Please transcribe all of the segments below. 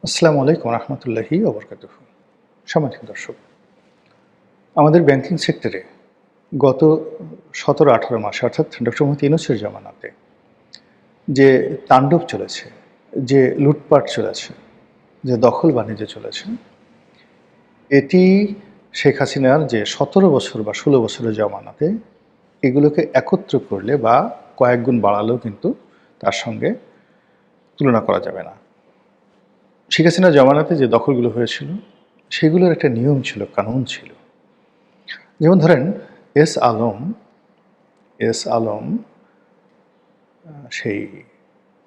আসসালামু আলাইকুম রহমতুল্লাহি ওবরকাতুহু। সম্মানিত দর্শক, আমাদের ব্যাংকিং সেক্টরে গত ১৭-১৮ মাসে অর্থাৎ ডক্টর মোহাম্মদ ইউনূসের জামানাতে যে তাণ্ডব চলেছে, যে লুটপাট চলেছে, যে দখল বাণিজ্য চলেছে, এটি শেখ হাসিনার যে ১৭ বছর বা ১৬ বছরের জামানাতে এগুলোকে একত্র করলে বা কয়েক গুণ বাড়ালেও কিন্তু তার সঙ্গে তুলনা করা যাবে না। শেখ হাসিনার জামানাতে যে দখলগুলো হয়েছিল সেগুলোর একটা নিয়ম ছিল, কানুন ছিল। যেমন ধরেন এস আলম এস আলম সেই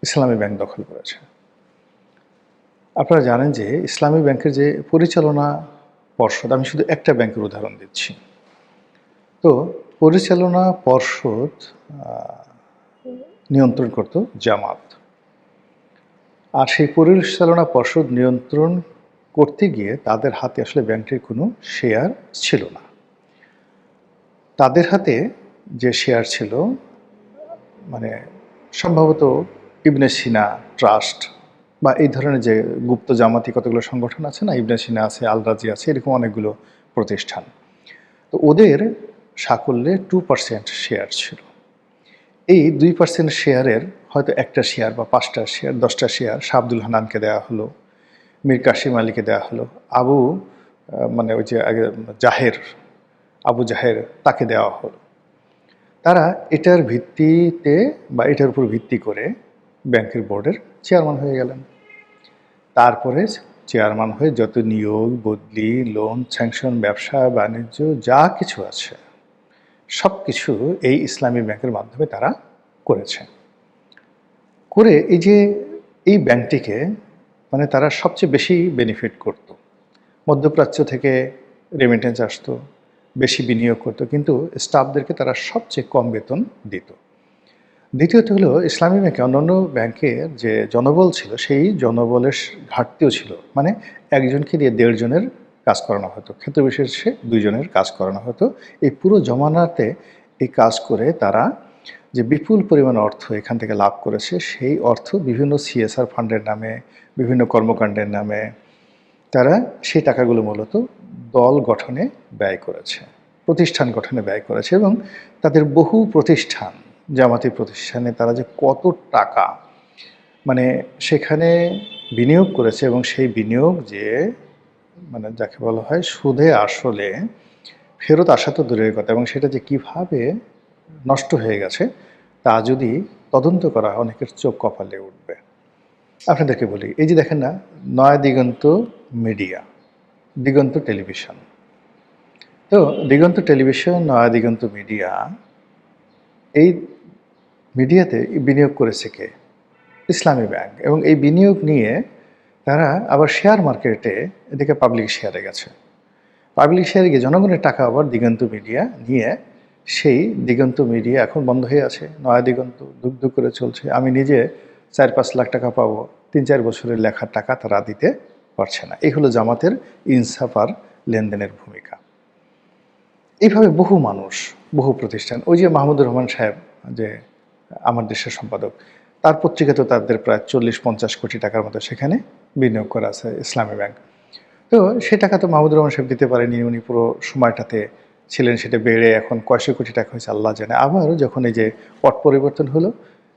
ইসলামী ব্যাংক দখল করেছে। আপনারা জানেন যে ইসলামী ব্যাংকের যে পরিচালনা পর্ষদ, আমি শুধু একটা ব্যাংকের উদাহরণ দিচ্ছি। তো পরিচালনা পর্ষদ নিয়ন্ত্রণ করত জামাত, আর সেই পরিচালনা পর্ষদ নিয়ন্ত্রণ করতে গিয়ে তাদের হাতে আসলে ব্যাংকের কোনো শেয়ার ছিল না। তাদের হাতে যে শেয়ার ছিল, মানে সম্ভবত ইবনে সিনা ট্রাস্ট বা এই ধরনের যে গুপ্ত জামাতি কতগুলো সংগঠন আছে না, ইবনে সিনা আছে, আল রাজি আছে, এরকম অনেকগুলো প্রতিষ্ঠান। তো ওদের সাকল্যে 2% শেয়ার ছিল। এই 2% শেয়ারের হয়তো একটা শেয়ার বা 5টা শেয়ার, 10টা শেয়ার শাহ আব্দুল হান্নানকে দেওয়া হলো, মীর কাসিম আলীকে দেওয়া হলো, মানে ওই যে আগে আবু জাহের তাকে দেওয়া হলো। তারা এটার ভিত্তিতে বা এটার উপর ভিত্তি করে ব্যাংকের বোর্ডের চেয়ারম্যান হয়ে গেলেন। তারপরে চেয়ারম্যান হয়ে যত নিয়োগ, বদলি, লোন, স্যাংশন, ব্যবসা বাণিজ্য যা কিছু আছে সব কিছু এই ইসলামী ব্যাংকের মাধ্যমে তারা করেছে। করে এই ব্যাংকটিকে মানে তারা সবচেয়ে বেশি বেনিফিট করত। মধ্যপ্রাচ্য থেকে রেমিটেন্স আসতো, বেশি বিনিয়োগ করতো, কিন্তু স্টাফদেরকে তারা সবচেয়ে কম বেতন দিত। দ্বিতীয়ত হলো ইসলামী ব্যাংকে অন্যান্য ব্যাংকের যে জনবল ছিল সেই জনবলের ঘাটতিও ছিল। মানে একজনকে দিয়ে 1.5 জনের কাজ করানো হতো, ক্ষেত্র বিশেষে 2 জনের কাজ করানো হতো। এই পুরো জমানাতে এই কাজ করে তারা যে বিপুল পরিমাণ অর্থ এখান থেকে লাভ করেছে, সেই অর্থ বিভিন্ন সিএসআর ফান্ডের নামে, বিভিন্ন কর্মকাণ্ডের নামে তারা সেই টাকাগুলো মূলত দল গঠনে ব্যয় করেছে, প্রতিষ্ঠান গঠনে ব্যয় করেছে। এবং তাদের বহু প্রতিষ্ঠান, জামাতি প্রতিষ্ঠানে তারা যে কত টাকা মানে সেখানে বিনিয়োগ করেছে, এবং সেই বিনিয়োগ যে মানে যাকে বলা হয় সুদে আসলে ফেরত আসা তো দূরের কথা, এবং সেটা যে কিভাবে নষ্ট হয়ে গেছে তা যদি তদন্ত করা হয় অনেকের চোখ কপালে উঠবে। আপনাদেরকে বলি, এই যে দেখেন না, নয়া দিগন্ত মিডিয়া, দিগন্ত টেলিভিশন। তো দিগন্ত টেলিভিশন, নয়া দিগন্ত মিডিয়া, এই মিডিয়াতে বিনিয়োগ করেছে কে? ইসলামী ব্যাংক। এবং এই বিনিয়োগ নিয়ে তারা আবার শেয়ার মার্কেটে এদিকে পাবলিক শেয়ারে গেছে। পাবলিক শেয়ারে গিয়ে জনগণের টাকা আবার দিগন্ত মিডিয়া নিয়ে, সেই দিগন্ত মিডিয়া এখন বন্ধ হয়ে আছে। নয়া দিগন্ত ধুক ধুক করে চলছে। আমি নিজে 4-5 লাখ টাকা পাবো, 3-4 বছরের লেখার টাকা তারা দিতে পারছে না। এই হলো জামাতের ইনসাফ আর লেনদেনের ভূমিকা। এইভাবে বহু মানুষ, বহু প্রতিষ্ঠান, ওই যে মাহমুদুর রহমান সাহেব, যে আমার দেশের সম্পাদক, তার পত্রিকা তো তাদের প্রায় 40-50 কোটি টাকার মতো সেখানে বিনিয়োগ করা আছে ইসলামী ব্যাংক। তো সে টাকা তো মাহমুদুর রহমান সাহেব দিতে পারেনি, উনি পুরো সময়টাতে ছিলেন, সেটা বেড়ে এখন কয়শো কোটি টাকা হয়েছে আল্লাহ জানে। আবার যখন এই যে পট পরিবর্তন হলো,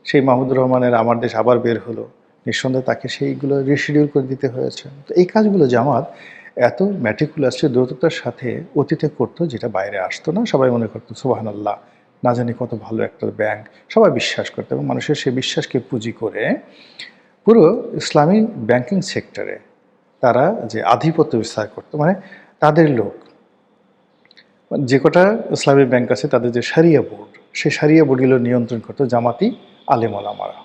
সেই মাহমুদুর রহমানের আমার দেশ আবার বের হলো, নিঃসন্দেহে তাকে সেইগুলো রিশিডিউল করে দিতে হয়েছে। তো এই কাজগুলো জামাত এত ম্যাটিকুলাসলি দ্রুততার সাথে অতীতে করতো, যেটা বাইরে আসতো না। সবাই মনে করতো সুবহানাল্লাহ, না জানি কত ভালো একটা ব্যাংক, সবাই বিশ্বাস করতো, এবং মানুষের সেই বিশ্বাসকে পুঁজি করে পুরো ইসলামী ব্যাংকিং সেক্টরে তারা যে আধিপত্য বিস্তার করতো, মানে তাদের লোক, যে কটা ইসলামী ব্যাংক আছে তাদের যে শারিয়া বোর্ড, সেই শারিয়া বোর্ডগুলো নিয়ন্ত্রণ করতো জামাতি আলেম ওলামারা।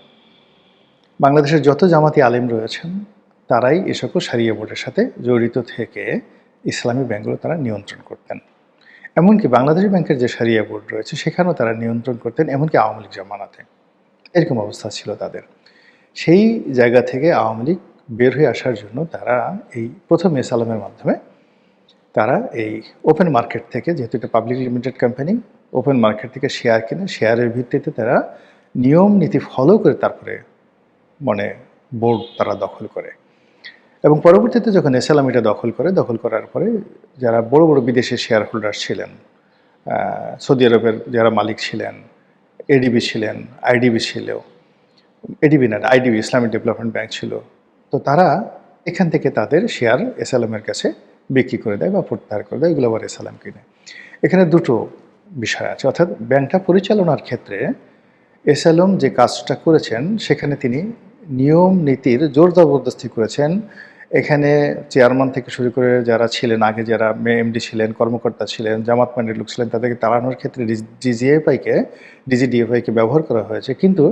বাংলাদেশের যত জামাতি আলেম রয়েছেন তারাই এ সকল শারিয়া বোর্ডের সাথে জড়িত থেকে ইসলামী ব্যাংকগুলো তারা নিয়ন্ত্রণ করতেন। এমনকি বাংলাদেশ ব্যাংকের যে শারিয়া বোর্ড রয়েছে সেখানেও তারা নিয়ন্ত্রণ করতেন, এমনকি আওয়ামী লীগ জামানাতে এরকম অবস্থা ছিল তাদের। সেই জায়গা থেকে আওয়ামী লীগ বের হয়ে আসার জন্য তারা এই প্রথম এস আলমের মাধ্যমে তারা এই ওপেন মার্কেট থেকে, যেহেতু এটা public limited company, open market থেকে শেয়ার কিনে শেয়ারের ভিত্তিতে তারা নিয়ম নীতি ফলো করে তারপরে মানে বোর্ড তারা দখল করে। এবং পরবর্তীতে যখন এসএলএম এটা দখল করার পরে যারা বড় বড় বিদেশি শেয়ার হোল্ডার ছিলেন, সৌদি আরবের যারা মালিক ছিলেন, এডিবি ছিলেন, আইডিবি ছিল, এডিবি না আইডিবি ইসলামিক ডেভেলপমেন্ট ব্যাংক ছিল, তো তারা এখান থেকে তাদের শেয়ার এসএলএমের কাছে বিক্রি করে দেয় বা প্রত্যাহার করে দেয়, এগুলো আবার এসএলএম কিনে। এখানে দুটো বিষয় আছে, অর্থাৎ ব্যাংকটা পরিচালনার ক্ষেত্রে এসএলএম যে কাজটা করেছেন সেখানে তিনি নিয়ম নীতির জোর জবরদস্তি করেছেন। এখানে চেয়ারম্যান থেকে শুরু করে যারা ছিলেন, আগে যারা এমডি ছিলেন, কর্মকর্তা ছিলেন, জামাত মান্ডির লোক ছিলেন, তাদেরকে তাড়ানোর ক্ষেত্রে ডিজিডিএফআইকে ব্যবহার করা হয়েছে, কিন্তু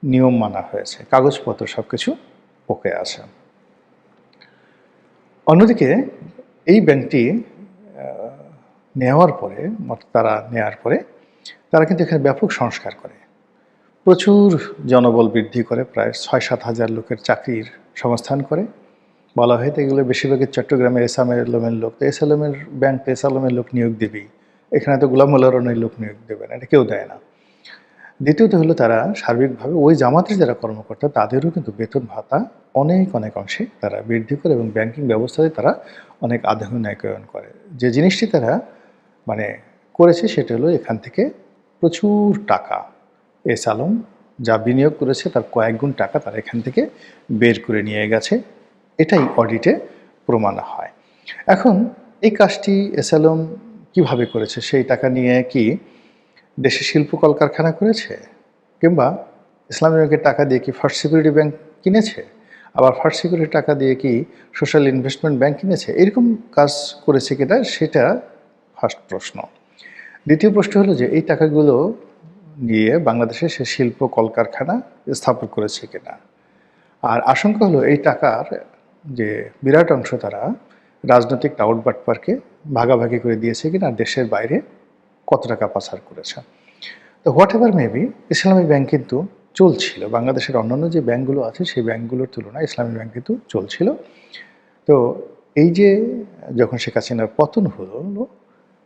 নিয়ম মানা হয়েছে, কাগজপত্র সব কিছু ওকে আছে। অন্যদিকে এই ব্যাংকটি নেওয়ার পরে তারা কিন্তু এখানে ব্যাপক সংস্কার করে, প্রচুর জনবল বৃদ্ধি করে, প্রায় ৬-৭ হাজার লোকের চাকরির সংস্থান করে। বলা হয় তো এগুলো বেশিরভাগই চট্টগ্রামের এসএলএমের লোক, তো এসএলএমের ব্যাংক তো এসএলএমের লোক নিয়োগ দেবেই, এখানে তো গোলাম মোল্লা রনির লোক নিয়োগ দেবে না, এটা কেউ দেয় না। দ্বিতীয়ত হলো তারা সার্বিকভাবে ওই জামাতের যারা কর্মকর্তা তাদেরও কিন্তু বেতন ভাতা অনেক অংশে তারা বৃদ্ধি করে এবং ব্যাংকিং ব্যবস্থায় তারা অনেক আধুনিকায়ন করে। যে জিনিসটি তারা মানে করেছে সেটা হলো এখান থেকে প্রচুর টাকা এসএলএম যা বিনিয়োগ করেছে তার কয়েক গুণ টাকা তারা এখান থেকে বের করে নিয়ে গেছে, এটাই অডিটে প্রমাণ হয়। এখন এই কাজটি এসএলএম কিভাবে করেছে? সেই টাকা নিয়ে কি দেশে শিল্প কলকারখানা করেছে, কিংবা ইসলামী ব্যাংকের টাকা দিয়ে কি ফার্স্ট সিকিউরিটি ব্যাংক কিনেছে, আবার ফার্স্ট সিকিউরিটি টাকা দিয়ে কি সোশ্যাল ইনভেস্টমেন্ট ব্যাংক কিনেছে? এরকম কাজ করেছে কিনা সেটা ফার্স্ট প্রশ্ন। দ্বিতীয় প্রশ্ন হলো যে এই টাকাগুলো নিয়ে বাংলাদেশে সে শিল্প কলকারখানা স্থাপন করেছে কিনা। আর আশঙ্কা হলো এই টাকার যে বিরাট অংশ তারা রাজনৈতিক টাউট বাটপারকে ভাগাভাগি করে দিয়েছে কিনা, দেশের বাইরে কত টাকা পাচার করেছে। তো what ever maybe, Islami bank কিন্তু চলছিল, বাংলাদেশের অন্যান্য যে ব্যাংকগুলো আছে সেই ব্যাংকগুলোর তুলনায় ইসলামী ব্যাংক কিন্তু চলছিল। তো এই যে যখন শেখ হাসিনার পতন হলো,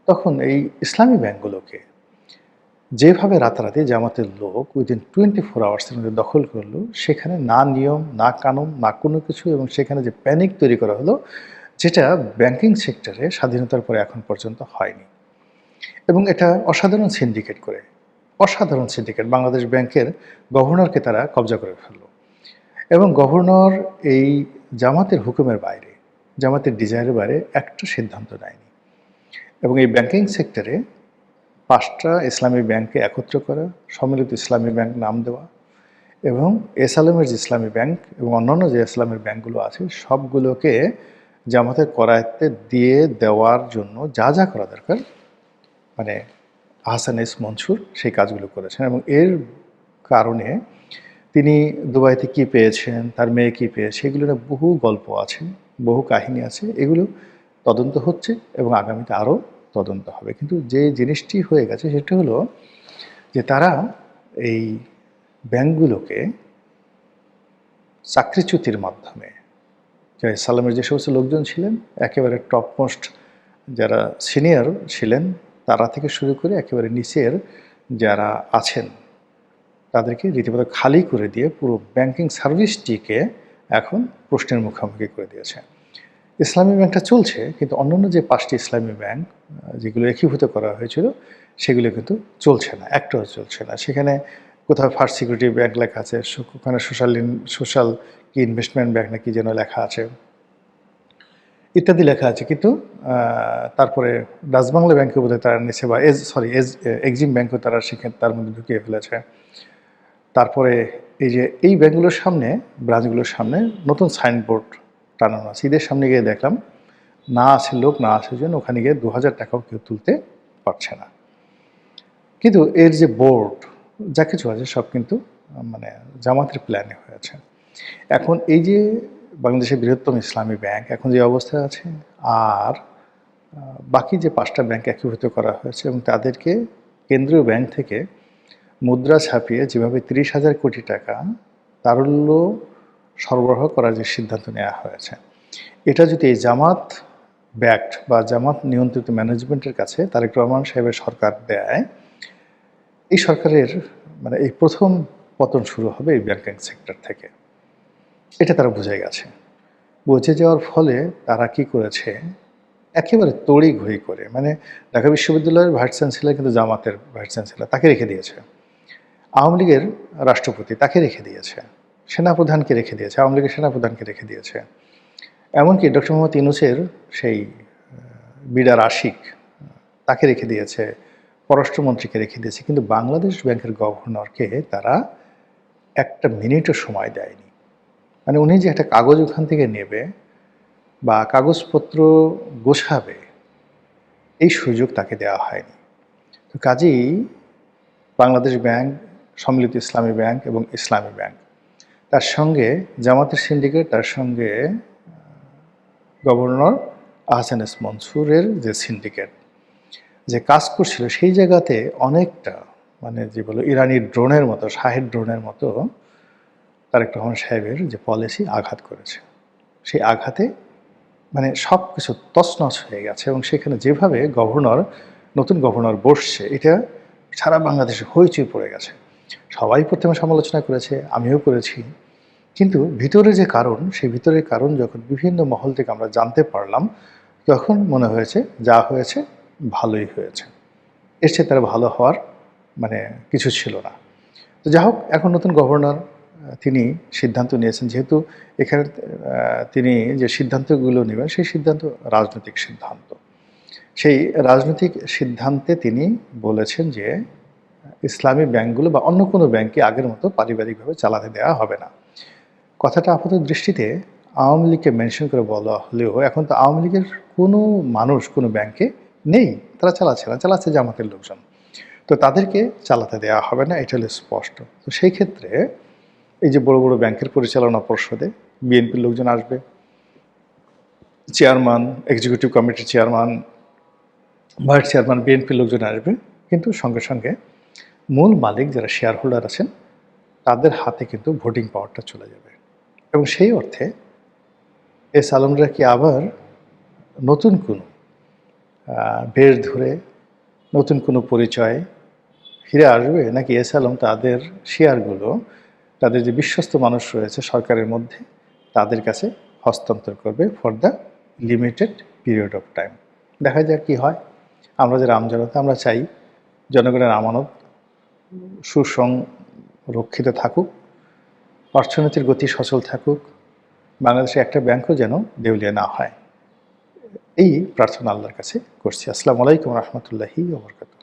তখন এই ইসলামী ব্যাংকগুলোকে যেভাবে রাতারাতি জামাতের লোক উইদিন 24 আওয়ার্সের মধ্যে দখল করলো, সেখানে না নিয়ম, না কানুন, না কোনো কিছু, এবং সেখানে যে প্যানিক তৈরি করা হলো, যেটা ব্যাংকিং সেক্টরে স্বাধীনতার পরে এখন পর্যন্ত হয়নি। এবং এটা অসাধারণ সিন্ডিকেট বাংলাদেশ ব্যাংকের গভর্নরকে তারা কবজা করে ফেললো, এবং গভর্নর এই জামাতের হুকুমের বাইরে, জামাতের ডিজায়ারের বাইরে একটা সিদ্ধান্ত নেয়নি। এবং এই ব্যাংকিং সেক্টরে 5টা ইসলামী ব্যাংককে একত্র করা, সম্মিলিত ইসলামী ব্যাংক নাম দেওয়া, এবং এসএলএমের যে ইসলামী ব্যাংক এবং অন্যান্য যে ইসলামের ব্যাংকগুলো আছে সবগুলোকে জামাতের করায়ত্তে দিয়ে দেওয়ার জন্য যা যা করা দরকার, মানে আহসান এস মনসুর সেই কাজগুলো করেছেন। এবং এর কারণে তিনি দুবাইতে কী পেয়েছেন, তার মেয়ে কী পেয়েছে, এগুলো নিয়ে বহু গল্প আছে, বহু কাহিনী আছে, এগুলো তদন্ত হচ্ছে এবং আগামীতে আরও তদন্ত হবে। কিন্তু যে জিনিসটি হয়ে গেছে সেটা হলো যে তারা এই ব্যাংকগুলোকে চাকরিচ্যুতির মাধ্যমে, সালামের যে সমস্ত লোকজন ছিলেন, একেবারে টপমোস্ট যারা সিনিয়র ছিলেন তারা থেকে শুরু করে একেবারে নিচের যারা আছেন তাদেরকে রীতিমতো খালি করে দিয়ে পুরো ব্যাংকিং সার্ভিসটিকে এখন প্রশ্নের মুখোমুখি করে দিয়েছে। ইসলামী ব্যাংকটা চলছে, কিন্তু অন্যান্য যে 5টি ইসলামী ব্যাংক যেগুলো একীভূত করা হয়েছিল সেগুলো কিন্তু চলছে না, একটাও চলছে না। সেখানে কোথাও ফার্স্ট সিকিউরিটি ব্যাংক লেখা আছে, ওখানে সোশ্যাল কি ইনভেস্টমেন্ট ব্যাংক নাকি যেন লেখা আছে, ইত্যাদি লেখা আছে, কিন্তু তারপরে ডাচবাংলা ব্যাংকে বোধহয় তারা নিচে, বা এক্সিম ব্যাংকও তারা সেখানে তার মধ্যে ঢুকিয়ে ফেলেছে। তারপরে এই যে এই ব্যাংকগুলোর সামনে, ব্রাঞ্চগুলোর সামনে নতুন সাইনবোর্ড টানানো আছে। ঈদের সামনে গিয়ে দেখলাম না আছে লোক, না আছে জন্য ওখানে গিয়ে 2000 টাকাও কেউ তুলতে পারছে না। কিন্তু এর যে বোর্ড যা কিছু আছে সব কিন্তু মানে জামাতের প্ল্যানে হয়েছে। এখন এই যে বাংলাদেশের বৃহত্তম ইসলামী ব্যাংক এখন যে অবস্থায় আছে, আর বাকি যে 5টা ব্যাংক একীভূত করা হয়েছে এবং তাদেরকে কেন্দ্রীয় ব্যাংক থেকে মুদ্রা ছাপিয়ে যেভাবে 30,000 কোটি টাকা তারল্য সরবরাহ করার যে সিদ্ধান্ত নেওয়া হয়েছে, এটা যদি এই জামাত ব্যাক্ট বা জামাত নিয়ন্ত্রিত ম্যানেজমেন্টের কাছে তারেক রহমান সাহেবের সরকার দেয়, এই সরকারের মানে এই প্রথম পতন শুরু হবে এই ব্যাংকিং সেক্টর থেকে, এটা তারা বুঝে গেছে। বুঝে যাওয়ার ফলে তারা কি করেছে, একেবারে তড়িঘড়ি করে, মানে ঢাকা বিশ্ববিদ্যালয়ের ভাইস চ্যান্সেলর কিন্তু জামাতের ভাইস চ্যান্সেলর, তাকে রেখে দিয়েছে। আওয়ামী লীগের রাষ্ট্রপতি তাকে রেখে দিয়েছে, সেনাপ্রধানকে রেখে দিয়েছে, আওয়ামী লীগের সেনাপ্রধানকে রেখে দিয়েছে। এমনকি ডক্টর মোহাম্মদ ইউনূসের সেই বিডার আশিক তাকে রেখে দিয়েছে, পররাষ্ট্রমন্ত্রীকে রেখে দিয়েছে, কিন্তু বাংলাদেশ ব্যাংকের গভর্নরকে তারা একটা মিনিটও সময় দেয়নি। মানে উনি যে একটা কাগজ ওখান থেকে নেবে বা কাগজপত্র গোছাবে, এই সুযোগ তাকে দেওয়া হয়নি। তো কাজেই বাংলাদেশ ব্যাংক, সম্মিলিত ইসলামী ব্যাংক এবং ইসলামী ব্যাংক, তার সঙ্গে জামাতের সিন্ডিকেট, তার সঙ্গে গভর্নর আহসান এস মনসুরের যে সিন্ডিকেট যে কাজ করছিল, সেই জায়গাতে অনেকটা মানে যে বলো ইরানির ড্রোনের মতো, শাহের ড্রোনের মতো তারেক রহমান সাহেবের যে পলিসি আঘাত করেছে। সেই আঘাতে মানে সব কিছু তছনছ হয়ে গেছে, এবং সেখানে যেভাবে নতুন গভর্নর বসছে, এটা সারা বাংলাদেশে হইচই পড়ে গেছে। সবাই প্রথমে সমালোচনা করেছে, আমিও করেছি, কিন্তু ভিতরে যে কারণ, সেই ভিতরের কারণ যখন বিভিন্ন মহল থেকে আমরা জানতে পারলাম, তখন মনে হয়েছে যা হয়েছে ভালোই হয়েছে, এর চেয়ে তারা ভালো হওয়ার মানে কিছু ছিল না। তো যা হোক, এখন নতুন গভর্নর তিনি সিদ্ধান্ত নিয়েছেন, যেহেতু এখানে তিনি যে সিদ্ধান্তগুলো নেবেন সেই সিদ্ধান্ত রাজনৈতিক সিদ্ধান্ত। সেই রাজনৈতিক সিদ্ধান্তে তিনি বলেছেন যে ইসলামী ব্যাংকগুলো বা অন্য কোনো ব্যাংককে আগের মতো পারিবারিকভাবে চালাতে দেওয়া হবে না। কথাটা আপাত দৃষ্টিতে আওয়ামী লীগকে মেনশন করে বলা হলেও এখন তো আওয়ামী লীগের কোনো মানুষ কোনো ব্যাংকে নেই, তারা চালাচ্ছে না, চালাচ্ছে জামাতের লোকজন। তো তাদেরকে চালাতে দেওয়া হবে না, এটা হলো স্পষ্ট। তো সেই ক্ষেত্রে এই যে বড় বড় ব্যাংকের পরিচালনা পর্ষদে বিএনপির লোকজন আসবে, চেয়ারম্যান, এক্সিকিউটিভ কমিটির চেয়ারম্যান, ভাইস চেয়ারম্যান, বিএনপির লোকজন আসবে, কিন্তু সঙ্গে সঙ্গে মূল মালিক যারা শেয়ার হোল্ডার আছেন তাদের হাতে কিন্তু ভোটিং পাওয়ারটা চলে যাবে। এবং সেই অর্থে এস আলমরা কি আবার নতুন কোনো বেশ ধরে নতুন কোনো পরিচয় ফিরে আসবে, নাকি এস আলম তাদের শেয়ারগুলো, তাদের যে বিশ্বস্ত মানুষ রয়েছে সরকারের মধ্যে, তাদের কাছে হস্তান্তর করবে for the limited period of time? দেখা যাক কী হয়। আমরা যারা আমজনতা, আমরা চাই জনগণের আমানত সুসংরক্ষিত থাকুক, অর্থনীতির গতি সচল থাকুক, বাংলাদেশে একটা ব্যাংকও যেন দেউলিয়া না হয়, এই প্রার্থনা আল্লাহর কাছে করছি। আসসালামু আলাইকুম রহমতুল্লাহি ওয়া বারাকাতুহু।